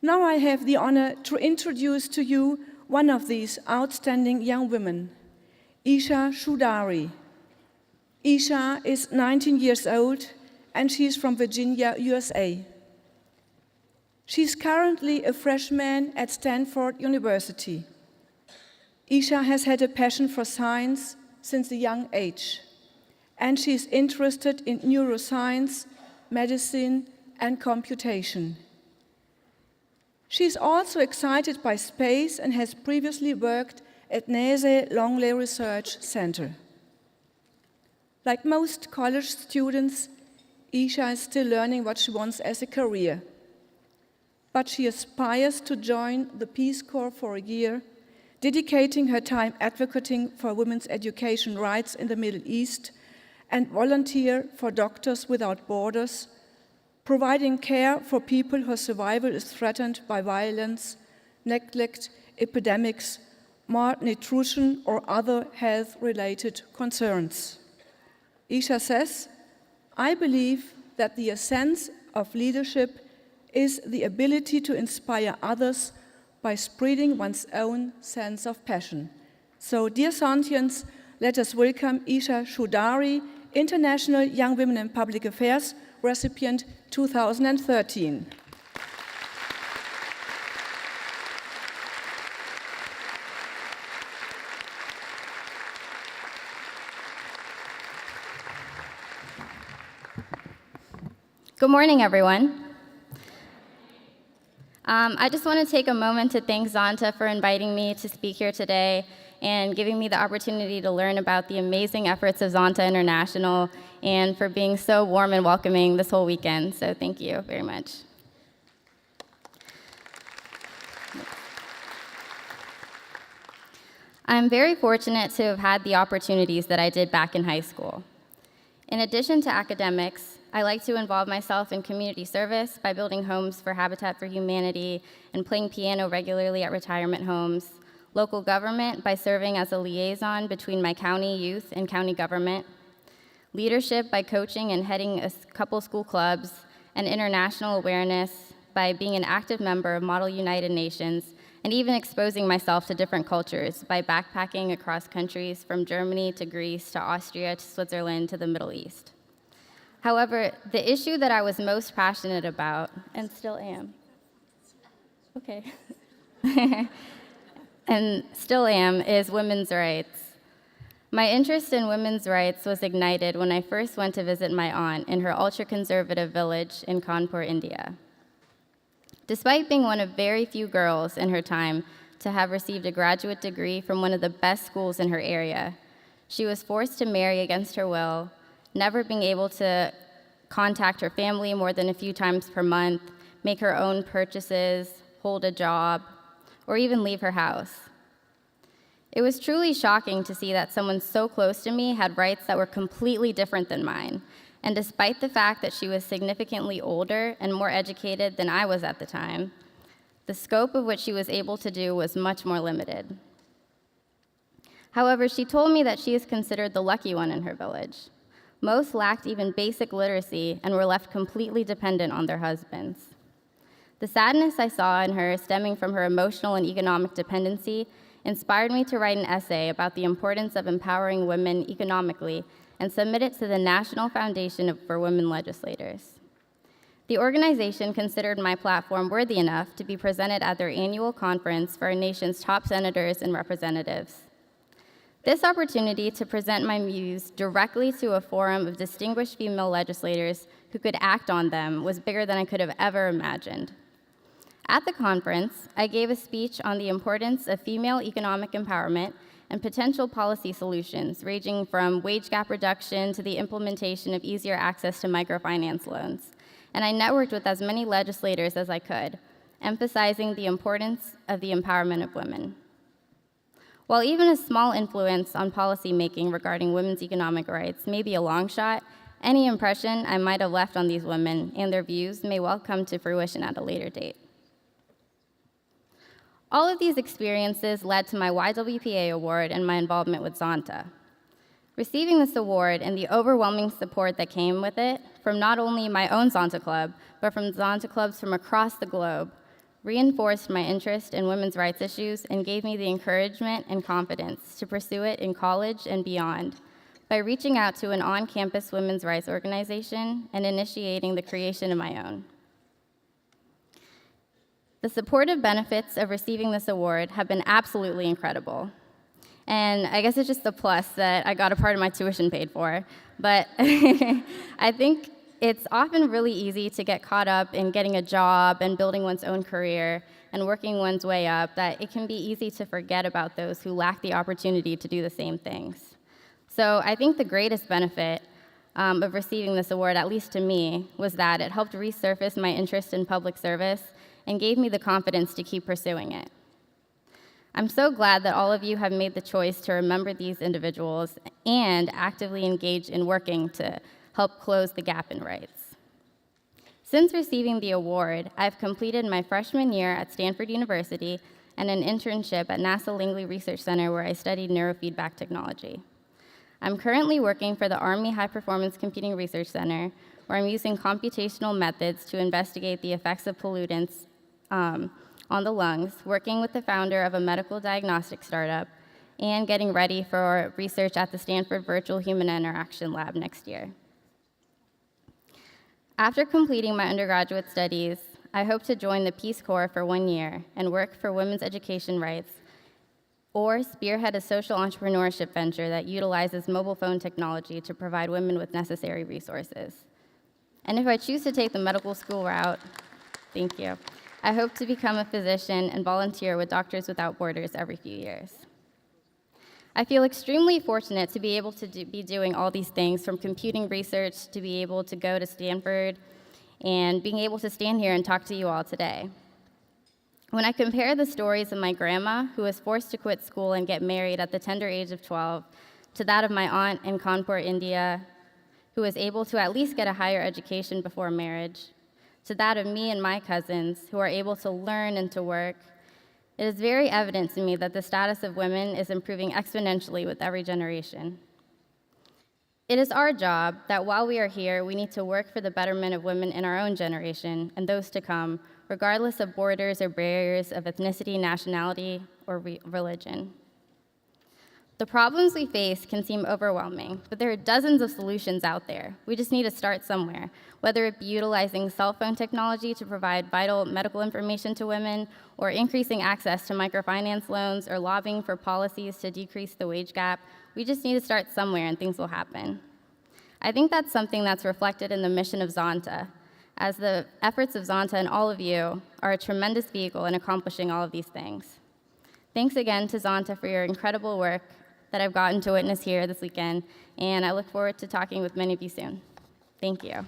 Now I have the honor to introduce to you one of these outstanding young women, Eesha Choudhari. Eesha is 19 years old and she's from Virginia, USA. She's currently a freshman at Stanford University. Eesha has had a passion for science since a young age, and she's interested in neuroscience, medicine, and computation. She's also excited by space and has previously worked at NASA Langley Research Center. Like most college students, Eesha is still learning what she wants as a career. But she aspires to join the Peace Corps for a year, dedicating her time advocating for women's education rights in the Middle East, and volunteer for Doctors Without Borders, providing care for people whose survival is threatened by violence, neglect, epidemics, malnutrition, or other health-related concerns. Eesha says, "I believe that the essence of leadership is the ability to inspire others by spreading one's own sense of passion." So, dear Zontians, let us welcome Eesha Choudhari, International Young Women in Public Affairs Recipient 2013. Good morning, everyone. I just want to take a moment to thank Zonta for inviting me to speak here today and giving me the opportunity to learn about the amazing efforts of Zonta International and for being so warm and welcoming this whole weekend. So thank you very much. I'm very fortunate to have had the opportunities that I did back in high school. In addition to academics, I like to involve myself in community service by building homes for Habitat for Humanity and playing piano regularly at retirement homes, local government by serving as a liaison between my county youth and county government, leadership by coaching and heading a couple school clubs, and international awareness by being an active member of Model United Nations, and even exposing myself to different cultures by backpacking across countries from Germany to Greece to Austria to Switzerland to the Middle East. However, the issue that I was most passionate about, and still am, is women's rights. My interest in women's rights was ignited when I first went to visit my aunt in her ultra-conservative village in Kanpur, India. Despite being one of very few girls in her time to have received a graduate degree from one of the best schools in her area, she was forced to marry against her will, never being able to contact her family more than a few times per month, make her own purchases, hold a job, or even leave her house. It was truly shocking to see that someone so close to me had rights that were completely different than mine, and despite the fact that she was significantly older and more educated than I was at the time, the scope of what she was able to do was much more limited. However, she told me that she is considered the lucky one in her village. Most lacked even basic literacy and were left completely dependent on their husbands. The sadness I saw in her stemming from her emotional and economic dependency inspired me to write an essay about the importance of empowering women economically and submit it to the National Foundation for Women Legislators. The organization considered my platform worthy enough to be presented at their annual conference for our nation's top senators and representatives. This opportunity to present my views directly to a forum of distinguished female legislators who could act on them was bigger than I could have ever imagined. At the conference, I gave a speech on the importance of female economic empowerment and potential policy solutions, ranging from wage gap reduction to the implementation of easier access to microfinance loans. And I networked with as many legislators as I could, emphasizing the importance of the empowerment of women. While even a small influence on policymaking regarding women's economic rights may be a long shot, any impression I might have left on these women and their views may well come to fruition at a later date. All of these experiences led to my YWPA award and my involvement with Zonta. Receiving this award and the overwhelming support that came with it from not only my own Zonta club, but from Zonta clubs from across the globe, reinforced my interest in women's rights issues, and gave me the encouragement and confidence to pursue it in college and beyond by reaching out to an on-campus women's rights organization and initiating the creation of my own. The supportive benefits of receiving this award have been absolutely incredible. And I guess it's just a plus that I got a part of my tuition paid for. But I think it's often really easy to get caught up in getting a job and building one's own career and working one's way up, that it can be easy to forget about those who lack the opportunity to do the same things. So I think the greatest benefit of receiving this award, at least to me, was that it helped resurface my interest in public service and gave me the confidence to keep pursuing it. I'm so glad that all of you have made the choice to remember these individuals and actively engage in working to help close the gap in rights. Since receiving the award, I've completed my freshman year at Stanford University and an internship at NASA Langley Research Center where I studied neurofeedback technology. I'm currently working for the Army High Performance Computing Research Center, where I'm using computational methods to investigate the effects of pollutants on the lungs, working with the founder of a medical diagnostic startup, and getting ready for research at the Stanford Virtual Human Interaction Lab next year. After completing my undergraduate studies, I hope to join the Peace Corps for 1 year and work for women's education rights, or spearhead a social entrepreneurship venture that utilizes mobile phone technology to provide women with necessary resources. And if I choose to take the medical school route, thank you, I hope to become a physician and volunteer with Doctors Without Borders every few years. I feel extremely fortunate to be able to be doing all these things, from computing research to be able to go to Stanford and being able to stand here and talk to you all today. When I compare the stories of my grandma, who was forced to quit school and get married at the tender age of 12, to that of my aunt in Kanpur, India, who was able to at least get a higher education before marriage, to that of me and my cousins, who are able to learn and to work, it is very evident to me that the status of women is improving exponentially with every generation. It is our job that while we are here, we need to work for the betterment of women in our own generation and those to come, regardless of borders or barriers of ethnicity, nationality, or religion. The problems we face can seem overwhelming, but there are dozens of solutions out there. We just need to start somewhere, whether it be utilizing cell phone technology to provide vital medical information to women, or increasing access to microfinance loans, or lobbying for policies to decrease the wage gap. We just need to start somewhere and things will happen. I think that's something that's reflected in the mission of Zonta, as the efforts of Zonta and all of you are a tremendous vehicle in accomplishing all of these things. Thanks again to Zonta for your incredible work that I've gotten to witness here this weekend, and I look forward to talking with many of you soon. Thank you.